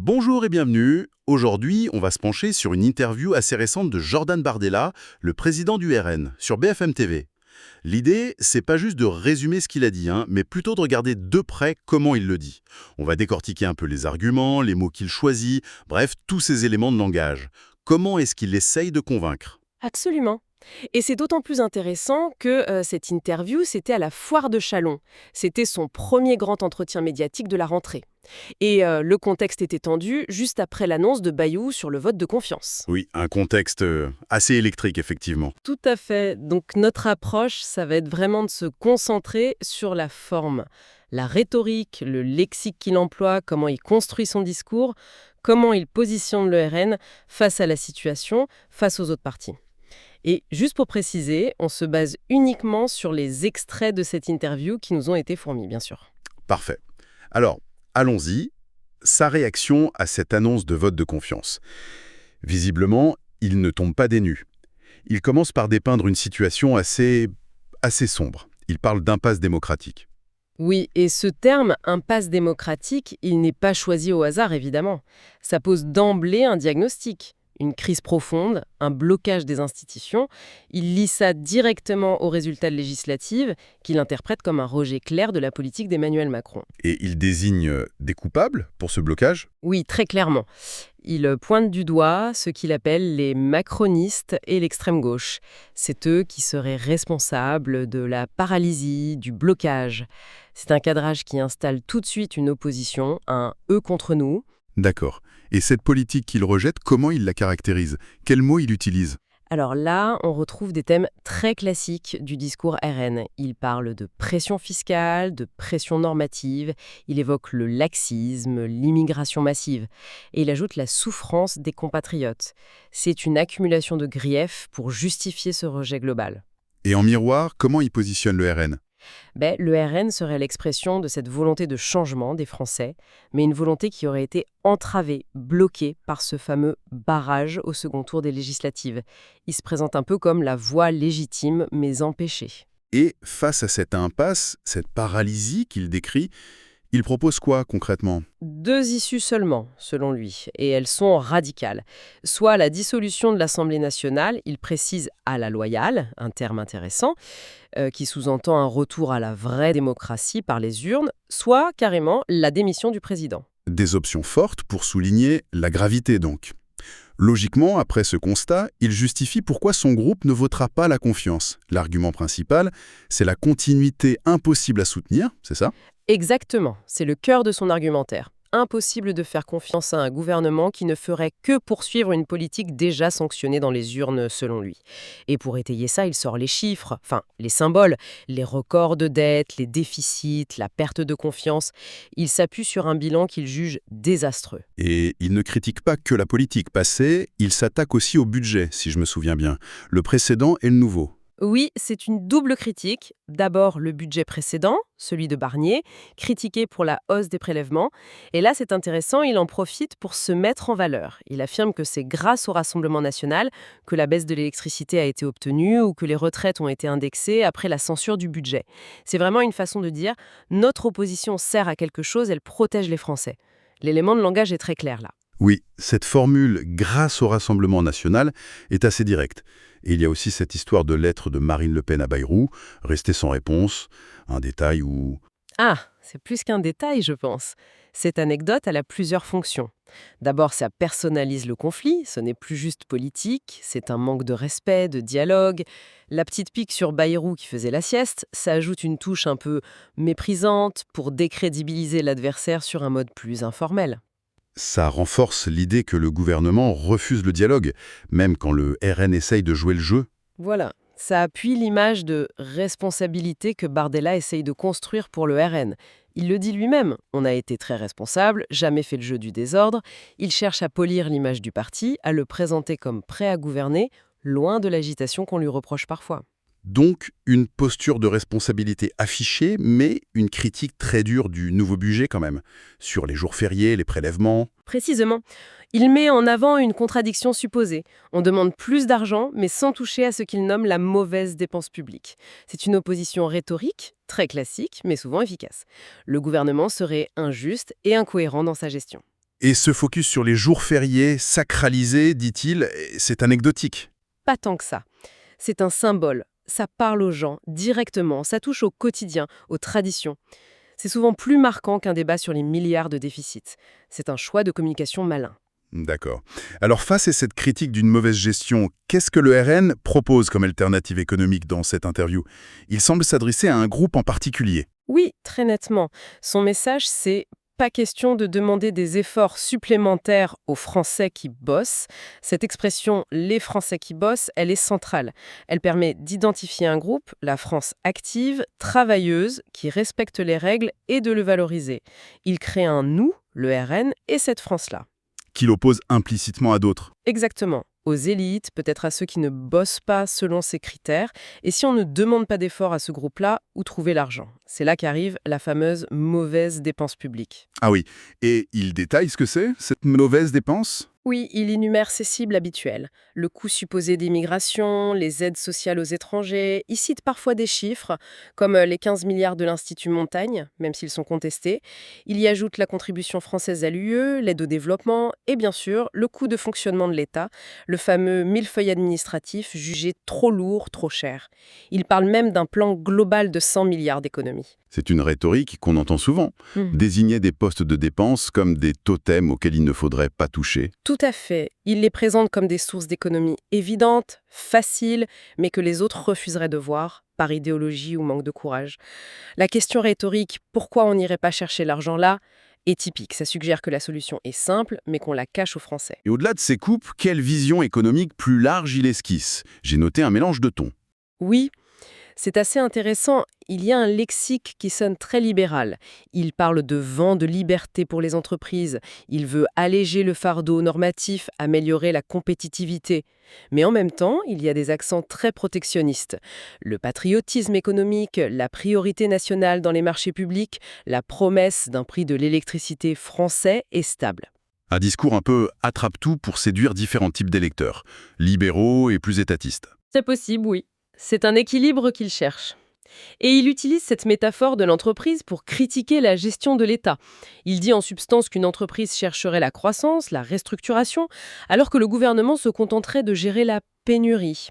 Bonjour et bienvenue. Aujourd'hui, on va se pencher sur une interview assez récente de Jordan Bardella, le président du RN, sur BFM TV. L'idée, c'est pas juste de résumer ce qu'il a dit, mais plutôt de regarder de près comment il le dit. On va décortiquer un peu les arguments, les mots qu'il choisit, bref, tous ces éléments de langage. Comment est-ce qu'il essaye de convaincre? Absolument. Et c'est d'autant plus intéressant que cette interview, c'était à la Foire de Châlons. C'était son premier grand entretien médiatique de la rentrée. Et le contexte était tendu juste après l'annonce de Bayrou sur le vote de confiance. Oui, un contexte assez électrique, effectivement. Tout à fait. Donc notre approche, ça va être vraiment de se concentrer sur la forme. La rhétorique, le lexique qu'il emploie, comment il construit son discours, comment il positionne le RN face à la situation, face aux autres partis. Et juste pour préciser, on se base uniquement sur les extraits de cette interview qui nous ont été fournis, bien sûr. Parfait. Alors, allons-y. Sa réaction à cette annonce de vote de confiance. Visiblement, il ne tombe pas des nues. Il commence par dépeindre une situation assez sombre. Il parle d'impasse démocratique. Oui, et ce terme, impasse démocratique, il n'est pas choisi au hasard, évidemment. Ça pose d'emblée un diagnostic. Une crise profonde, un blocage des institutions. Il lie ça directement aux résultats de législatives, qu'il interprète comme un rejet clair de la politique d'Emmanuel Macron. Et il désigne des coupables pour ce blocage? Oui, très clairement. Il pointe du doigt ce qu'il appelle les macronistes et l'extrême gauche. C'est eux qui seraient responsables de la paralysie, du blocage. C'est un cadrage qui installe tout de suite une opposition, un eux contre nous. D'accord. Et cette politique qu'il rejette, comment il la caractérise? Quels mots il utilise? Alors là, on retrouve des thèmes très classiques du discours RN. Il parle de pression fiscale, de pression normative, il évoque le laxisme, l'immigration massive, et il ajoute la souffrance des compatriotes. C'est une accumulation de griefs pour justifier ce rejet global. Et en miroir, comment il positionne le RN? Le RN serait l'expression de cette volonté de changement des Français, mais une volonté qui aurait été entravée, bloquée par ce fameux barrage au second tour des législatives. Il se présente un peu comme la voie légitime, mais empêchée. Et face à cette impasse, cette paralysie qu'il décrit, il propose quoi concrètement? Deux issues seulement, selon lui, et elles sont radicales. Soit la dissolution de l'Assemblée nationale, il précise à la loyale, un terme intéressant, qui sous-entend un retour à la vraie démocratie par les urnes, soit carrément la démission du président. Des options fortes pour souligner la gravité donc. Logiquement, après ce constat, il justifie pourquoi son groupe ne votera pas la confiance. L'argument principal, c'est la continuité impossible à soutenir, c'est ça? Exactement, c'est le cœur de son argumentaire. Impossible de faire confiance à un gouvernement qui ne ferait que poursuivre une politique déjà sanctionnée dans les urnes, selon lui. Et pour étayer ça, il sort les chiffres, enfin les symboles, les records de dette, les déficits, la perte de confiance. Il s'appuie sur un bilan qu'il juge désastreux. Et il ne critique pas que la politique passée, il s'attaque aussi au budget, si je me souviens bien. Le précédent et le nouveau. Oui, c'est une double critique. D'abord, le budget précédent, celui de Barnier, critiqué pour la hausse des prélèvements. Et là, c'est intéressant, il en profite pour se mettre en valeur. Il affirme que c'est grâce au Rassemblement national que la baisse de l'électricité a été obtenue ou que les retraites ont été indexées après la censure du budget. C'est vraiment une façon de dire « notre opposition sert à quelque chose, elle protège les Français ». L'élément de langage est très clair là. Oui, cette formule « grâce au Rassemblement national » est assez directe. Et il y a aussi cette histoire de lettre de Marine Le Pen à Bayrou, restée sans réponse, un détail où... Ah, c'est plus qu'un détail, je pense. Cette anecdote, elle a plusieurs fonctions. D'abord, ça personnalise le conflit, ce n'est plus juste politique, c'est un manque de respect, de dialogue. La petite pique sur Bayrou qui faisait la sieste, ça ajoute une touche un peu méprisante pour décrédibiliser l'adversaire sur un mode plus informel. Ça renforce l'idée que le gouvernement refuse le dialogue, même quand le RN essaye de jouer le jeu. Voilà, ça appuie l'image de responsabilité que Bardella essaye de construire pour le RN. Il le dit lui-même, on a été très responsable, jamais fait le jeu du désordre. Il cherche à polir l'image du parti, à le présenter comme prêt à gouverner, loin de l'agitation qu'on lui reproche parfois. Donc, une posture de responsabilité affichée, mais une critique très dure du nouveau budget quand même, sur les jours fériés, les prélèvements. Précisément, il met en avant une contradiction supposée. On demande plus d'argent, mais sans toucher à ce qu'il nomme la mauvaise dépense publique. C'est une opposition rhétorique, très classique, mais souvent efficace. Le gouvernement serait injuste et incohérent dans sa gestion. Et ce focus sur les jours fériés sacralisés, dit-il, c'est anecdotique. Pas tant que ça. C'est un symbole. Ça parle aux gens, directement. Ça touche au quotidien, aux traditions. C'est souvent plus marquant qu'un débat sur les milliards de déficit. C'est un choix de communication malin. D'accord. Alors face à cette critique d'une mauvaise gestion, qu'est-ce que le RN propose comme alternative économique dans cette interview? Il semble s'adresser à un groupe en particulier. Oui, très nettement. Son message, c'est pas question de demander des efforts supplémentaires aux Français qui bossent. Cette expression «les Français qui bossent», elle est centrale. Elle permet d'identifier un groupe, la France active, travailleuse, qui respecte les règles et de le valoriser. Il crée un «nous», le RN, et cette France-là. Qu'il oppose implicitement à d'autres. Exactement. Aux élites, peut-être à ceux qui ne bossent pas selon ces critères. Et si on ne demande pas d'efforts à ce groupe-là, où trouver l'argent? C'est là qu'arrive la fameuse mauvaise dépense publique. Ah oui, et il détaille ce que c'est, cette mauvaise dépense? Oui, il énumère ses cibles habituelles. Le coût supposé d'immigration, les aides sociales aux étrangers. Il cite parfois des chiffres, comme les 15 milliards de l'Institut Montaigne, même s'ils sont contestés. Il y ajoute la contribution française à l'UE, l'aide au développement et bien sûr le coût de fonctionnement de l'État, le fameux millefeuille administratif jugé trop lourd, trop cher. Il parle même d'un plan global de 100 milliards d'économies. C'est une rhétorique qu'on entend souvent. Désigner des postes de dépenses comme des totems auxquels il ne faudrait pas toucher. Tout à fait. Il les présente comme des sources d'économie évidentes, faciles, mais que les autres refuseraient de voir, par idéologie ou manque de courage. La question rhétorique « pourquoi on n'irait pas chercher l'argent là ?» est typique. Ça suggère que la solution est simple, mais qu'on la cache aux Français. Et au-delà de ces coupes, quelle vision économique plus large il esquisse? J'ai noté un mélange de tons. Oui, c'est assez intéressant. Il y a un lexique qui sonne très libéral. Il parle de vent de liberté pour les entreprises. Il veut alléger le fardeau normatif, améliorer la compétitivité. Mais en même temps, il y a des accents très protectionnistes. Le patriotisme économique, la priorité nationale dans les marchés publics, la promesse d'un prix de l'électricité français et stable. Un discours un peu attrape-tout pour séduire différents types d'électeurs, libéraux et plus étatistes. C'est possible, oui. C'est un équilibre qu'il cherche. Et il utilise cette métaphore de l'entreprise pour critiquer la gestion de l'État. Il dit en substance qu'une entreprise chercherait la croissance, la restructuration, alors que le gouvernement se contenterait de gérer la pénurie.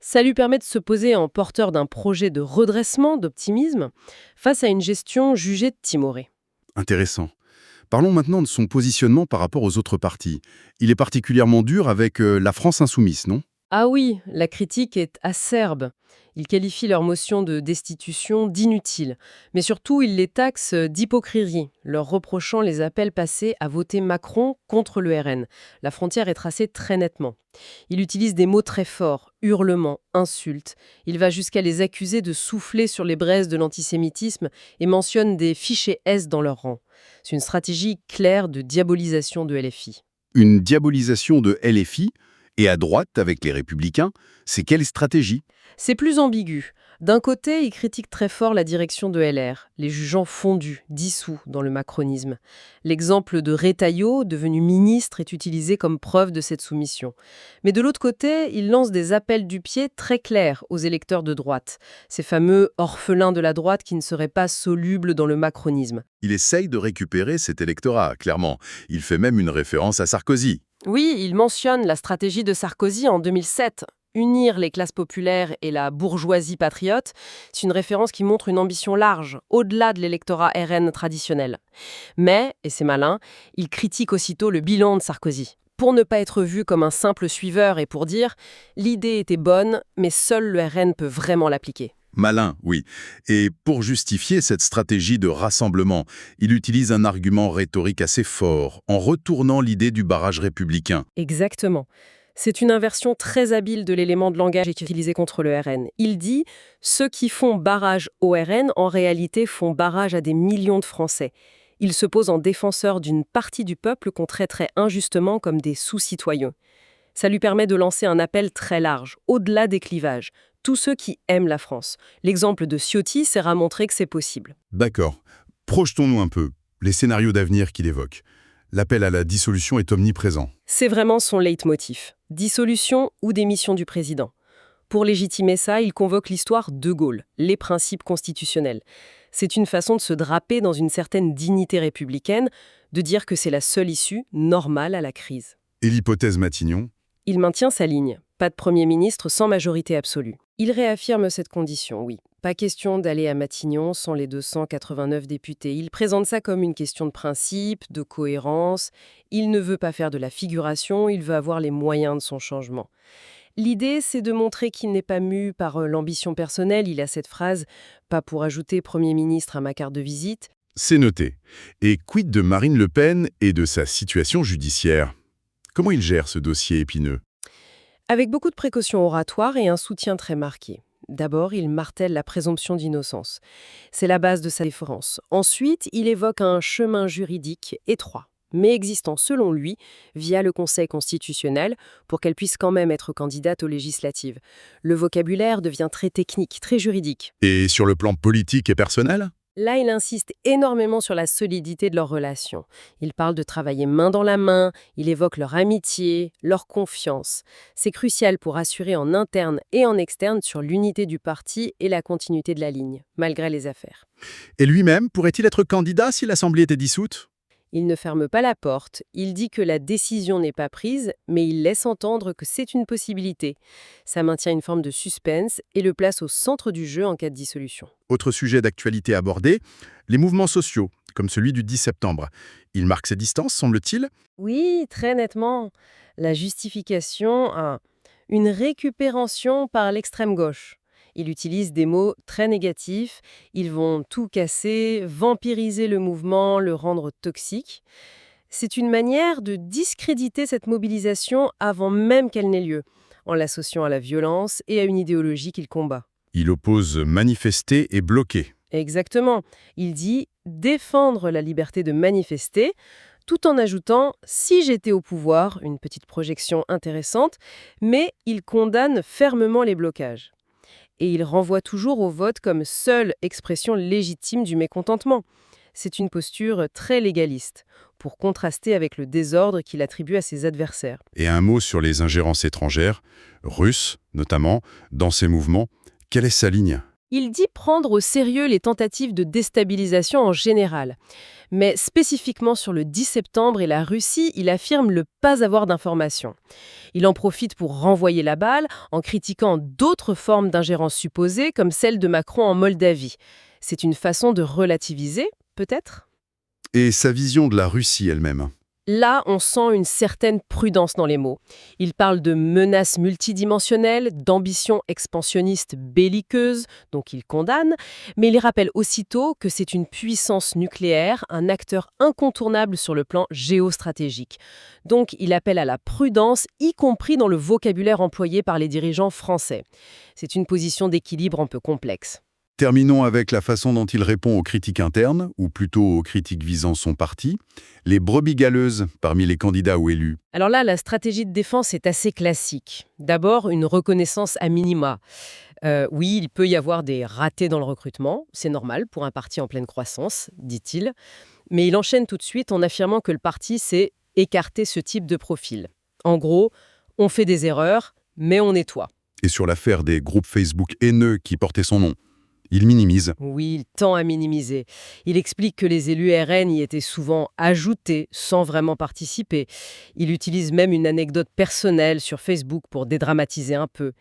Ça lui permet de se poser en porteur d'un projet de redressement, d'optimisme, face à une gestion jugée timorée. Intéressant. Parlons maintenant de son positionnement par rapport aux autres partis. Il est particulièrement dur avec la France insoumise, non? Ah oui, la critique est acerbe. Il qualifie leur motion de destitution d'inutile. Mais surtout, il les taxe d'hypocrisie, leur reprochant les appels passés à voter Macron contre le RN. La frontière est tracée très nettement. Il utilise des mots très forts, hurlements, insultes. Il va jusqu'à les accuser de souffler sur les braises de l'antisémitisme et mentionne des fichés S dans leur rang. C'est une stratégie claire de diabolisation de LFI. Une diabolisation de LFI, et à droite, avec les Républicains, c'est quelle stratégie? C'est plus ambigu. D'un côté, il critique très fort la direction de LR, les jugeant fondus, dissous dans le macronisme. L'exemple de Retailleau, devenu ministre, est utilisé comme preuve de cette soumission. Mais de l'autre côté, il lance des appels du pied très clairs aux électeurs de droite, ces fameux orphelins de la droite qui ne seraient pas solubles dans le macronisme. Il essaye de récupérer cet électorat, clairement. Il fait même une référence à Sarkozy. Oui, il mentionne la stratégie de Sarkozy en 2007. Unir les classes populaires et la bourgeoisie patriote, c'est une référence qui montre une ambition large, au-delà de l'électorat RN traditionnel. Mais, et c'est malin, il critique aussitôt le bilan de Sarkozy, pour ne pas être vu comme un simple suiveur et pour dire « l'idée était bonne, mais seul le RN peut vraiment l'appliquer ». Malin, oui. Et pour justifier cette stratégie de rassemblement, il utilise un argument rhétorique assez fort, en retournant l'idée du barrage républicain. Exactement. C'est une inversion très habile de l'élément de langage utilisé contre le RN. Il dit « ceux qui font barrage au RN, en réalité, font barrage à des millions de Français ». Il se pose en défenseur d'une partie du peuple qu'on traiterait injustement comme des sous-citoyens. Ça lui permet de lancer un appel très large, au-delà des clivages. Tous ceux qui aiment la France. L'exemple de Ciotti sert à montrer que c'est possible. D'accord. Projetons-nous un peu. Les scénarios d'avenir qu'il évoque. L'appel à la dissolution est omniprésent. C'est vraiment son leitmotiv. Dissolution ou démission du président. Pour légitimer ça, il convoque l'histoire de Gaulle, les principes constitutionnels. C'est une façon de se draper dans une certaine dignité républicaine, de dire que c'est la seule issue normale à la crise. Et l'hypothèse Matignon? Il maintient sa ligne. Pas de Premier ministre sans majorité absolue. Il réaffirme cette condition, oui. Pas question d'aller à Matignon sans les 289 députés. Il présente ça comme une question de principe, de cohérence. Il ne veut pas faire de la figuration, il veut avoir les moyens de son changement. L'idée, c'est de montrer qu'il n'est pas mu par l'ambition personnelle. Il a cette phrase « pas pour ajouter Premier ministre à ma carte de visite ». C'est noté. Et quid de Marine Le Pen et de sa situation judiciaire? Comment il gère ce dossier épineux? Avec beaucoup de précautions oratoires et un soutien très marqué. D'abord, il martèle la présomption d'innocence. C'est la base de sa défense. Ensuite, il évoque un chemin juridique étroit, mais existant selon lui via le Conseil constitutionnel pour qu'elle puisse quand même être candidate aux législatives. Le vocabulaire devient très technique, très juridique. Et sur le plan politique et personnel? Là, il insiste énormément sur la solidité de leur relation. Il parle de travailler main dans la main, il évoque leur amitié, leur confiance. C'est crucial pour assurer en interne et en externe sur l'unité du parti et la continuité de la ligne, malgré les affaires. Et lui-même, pourrait-il être candidat si l'Assemblée était dissoute? Il ne ferme pas la porte, il dit que la décision n'est pas prise, mais il laisse entendre que c'est une possibilité. Ça maintient une forme de suspense et le place au centre du jeu en cas de dissolution. Autre sujet d'actualité abordé, les mouvements sociaux, comme celui du 10 septembre. Il marque ses distances, semble-t-il? Oui, très nettement. La justification a une récupération par l'extrême gauche. Il utilise des mots très négatifs, ils vont tout casser, vampiriser le mouvement, le rendre toxique. C'est une manière de discréditer cette mobilisation avant même qu'elle n'ait lieu, en l'associant à la violence et à une idéologie qu'il combat. Il oppose manifester et bloquer. Exactement. Il dit défendre la liberté de manifester, tout en ajoutant « si j'étais au pouvoir », une petite projection intéressante, mais il condamne fermement les blocages. Et il renvoie toujours au vote comme seule expression légitime du mécontentement. C'est une posture très légaliste, pour contraster avec le désordre qu'il attribue à ses adversaires. Et un mot sur les ingérences étrangères, russes notamment, dans ces mouvements. Quelle est sa ligne? Il dit prendre au sérieux les tentatives de déstabilisation en général. Mais spécifiquement sur le 10 septembre et la Russie, il affirme ne pas avoir d'informations. Il en profite pour renvoyer la balle en critiquant d'autres formes d'ingérence supposées, comme celle de Macron en Moldavie. C'est une façon de relativiser, peut-être? Et sa vision de la Russie elle-même? Là, on sent une certaine prudence dans les mots. Il parle de menaces multidimensionnelles, d'ambitions expansionnistes belliqueuses, donc il condamne, mais il rappelle aussitôt que c'est une puissance nucléaire, un acteur incontournable sur le plan géostratégique. Donc il appelle à la prudence, y compris dans le vocabulaire employé par les dirigeants français. C'est une position d'équilibre un peu complexe. Terminons avec la façon dont il répond aux critiques internes, ou plutôt aux critiques visant son parti, les brebis galeuses parmi les candidats ou élus. Alors là, la stratégie de défense est assez classique. D'abord, une reconnaissance à minima. Oui, il peut y avoir des ratés dans le recrutement, c'est normal pour un parti en pleine croissance, dit-il. Mais il enchaîne tout de suite en affirmant que le parti sait écarter ce type de profil. En gros, on fait des erreurs, mais on nettoie. Et sur l'affaire des groupes Facebook haineux qui portaient son nom, il minimise. Oui, il tend à minimiser. Il explique que les élus RN y étaient souvent ajoutés sans vraiment participer. Il utilise même une anecdote personnelle sur Facebook pour dédramatiser un peu.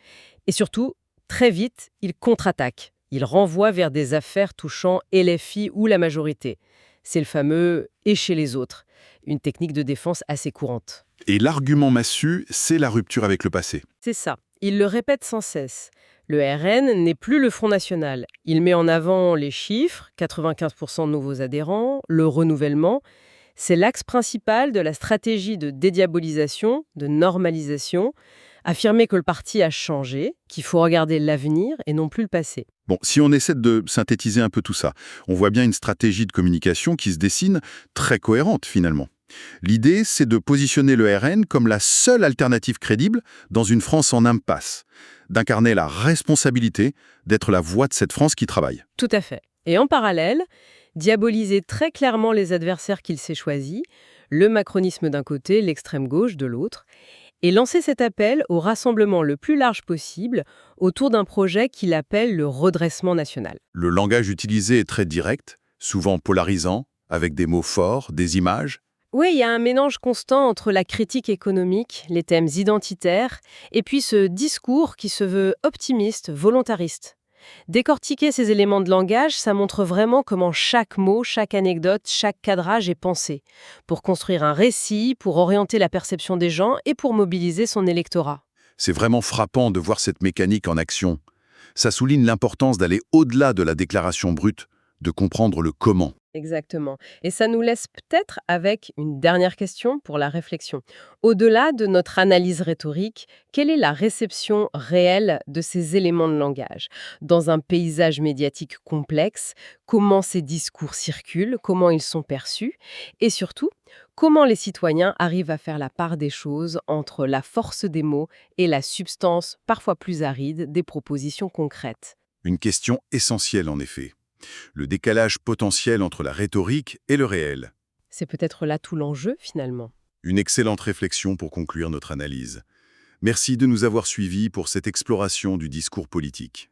Et surtout, très vite, il contre-attaque. Il renvoie vers des affaires touchant LFI ou la majorité. C'est le fameux « et chez les autres », une technique de défense assez courante. Et l'argument massu, c'est la rupture avec le passé. C'est ça. Il le répète sans cesse. Le RN n'est plus le Front National. Il met en avant les chiffres, 95% de nouveaux adhérents, le renouvellement. C'est l'axe principal de la stratégie de dédiabolisation, de normalisation. Affirmer que le parti a changé, qu'il faut regarder l'avenir et non plus le passé. Bon, si on essaie de synthétiser un peu tout ça, on voit bien une stratégie de communication qui se dessine très cohérente finalement. L'idée, c'est de positionner le RN comme la seule alternative crédible dans une France en impasse, d'incarner la responsabilité d'être la voix de cette France qui travaille. Tout à fait. Et en parallèle, diaboliser très clairement les adversaires qu'il s'est choisis, le macronisme d'un côté, l'extrême gauche de l'autre, et lancer cet appel au rassemblement le plus large possible autour d'un projet qu'il appelle le redressement national. Le langage utilisé est très direct, souvent polarisant, avec des mots forts, des images. Oui, il y a un mélange constant entre la critique économique, les thèmes identitaires, et puis ce discours qui se veut optimiste, volontariste. Décortiquer ces éléments de langage, ça montre vraiment comment chaque mot, chaque anecdote, chaque cadrage est pensé, pour construire un récit, pour orienter la perception des gens et pour mobiliser son électorat. C'est vraiment frappant de voir cette mécanique en action. Ça souligne l'importance d'aller au-delà de la déclaration brute, de comprendre le comment. Exactement. Et ça nous laisse peut-être avec une dernière question pour la réflexion. Au-delà de notre analyse rhétorique, quelle est la réception réelle de ces éléments de langage? Dans un paysage médiatique complexe, comment ces discours circulent, comment ils sont perçus? Et surtout, comment les citoyens arrivent à faire la part des choses entre la force des mots et la substance, parfois plus aride, des propositions concrètes? Une question essentielle en effet. Le décalage potentiel entre la rhétorique et le réel. C'est peut-être là tout l'enjeu, finalement. Une excellente réflexion pour conclure notre analyse. Merci de nous avoir suivis pour cette exploration du discours politique.